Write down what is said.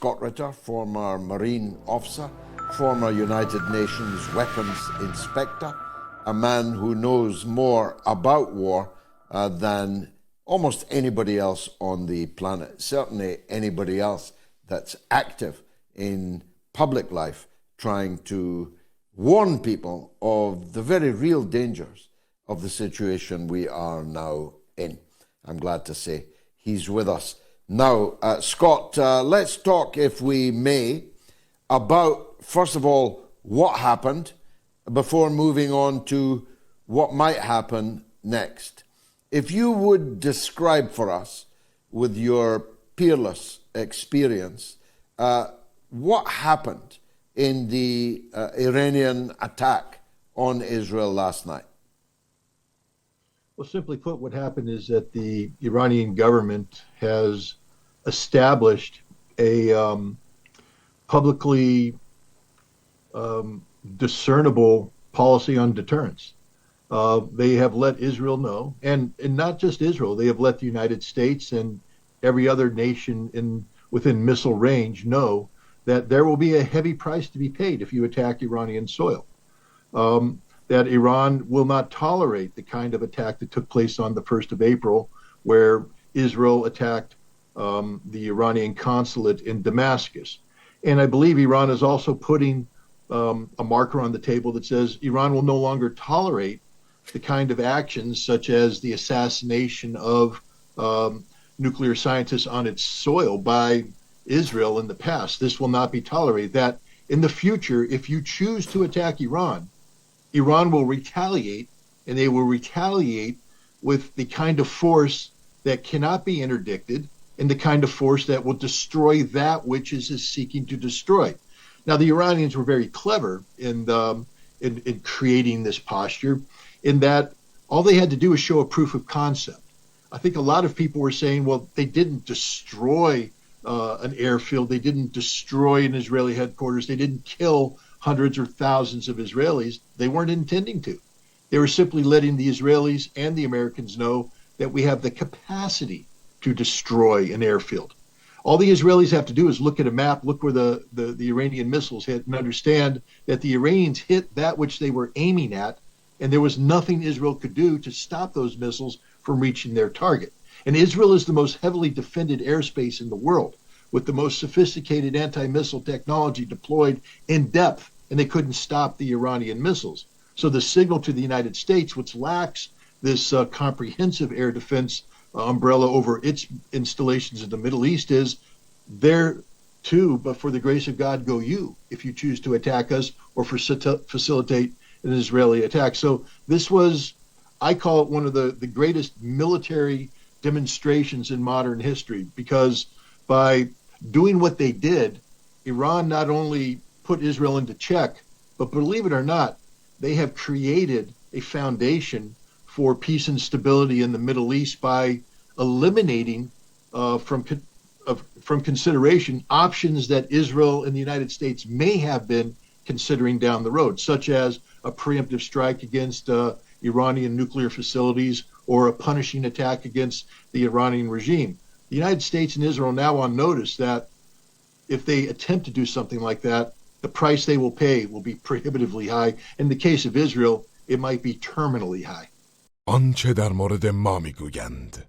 Scott Ritter, former Marine officer, former United Nations weapons inspector, a man who knows more about war than almost anybody else on the planet, certainly anybody else that's active in public life, trying to warn people of the very real dangers of the situation we are now in. I'm glad to say he's with us now. Scott, let's talk, if we may, about, first of all, what happened before moving on to what might happen next. If you would describe for us, with your peerless experience, what happened in the Iranian attack on Israel last night? Well, simply put, what happened is that the Iranian government has established a publicly discernible policy on deterrence. They have let Israel know, and not just Israel, they have let the United States and every other nation within missile range know that there will be a heavy price to be paid if you attack Iranian soil. That Iran will not tolerate the kind of attack that took place on the 1st of April, where Israel attacked the Iranian consulate in Damascus. And I believe Iran is also putting a marker on the table that says Iran will no longer tolerate the kind of actions such as the assassination of nuclear scientists on its soil by Israel in the past. This will not be tolerated. That in the future, if you choose to attack Iran, Iran will retaliate, and they will retaliate with the kind of force that cannot be interdicted and the kind of force that will destroy that which is seeking to destroy. Now, the Iranians were very clever in creating this posture, in that all they had to do was show a proof of concept. I think a lot of people were saying, well, they didn't destroy an airfield, they didn't destroy an Israeli headquarters, they didn't kill hundreds or thousands of Israelis. They weren't intending to. They were simply letting the Israelis and the Americans know that we have the capacity to destroy an airfield. All the Israelis have to do is look at a map, look where the Iranian missiles hit, and understand that the Iranians hit that which they were aiming at, and there was nothing Israel could do to stop those missiles from reaching their target. And Israel is the most heavily defended airspace in the world, with the most sophisticated anti-missile technology deployed in depth, and they couldn't stop the Iranian missiles. So the signal to the United States, which lacks this comprehensive air defense umbrella over its installations in the Middle East, is there too, but for the grace of God go you, if you choose to attack us or facilitate an Israeli attack. So this was, I call it one of the greatest military demonstrations in modern history, because by doing what they did, Iran not only put Israel into check, but believe it or not, they have created a foundation for peace and stability in the Middle East by eliminating from consideration options that Israel and the United States may have been considering down the road, such as a preemptive strike against Iranian nuclear facilities or a punishing attack against the Iranian regime. The United States and Israel now on notice that if they attempt to do something like that, the price they will pay will be prohibitively high. In the case of Israel, it might be terminally high. آنچه در مورد ما میگویند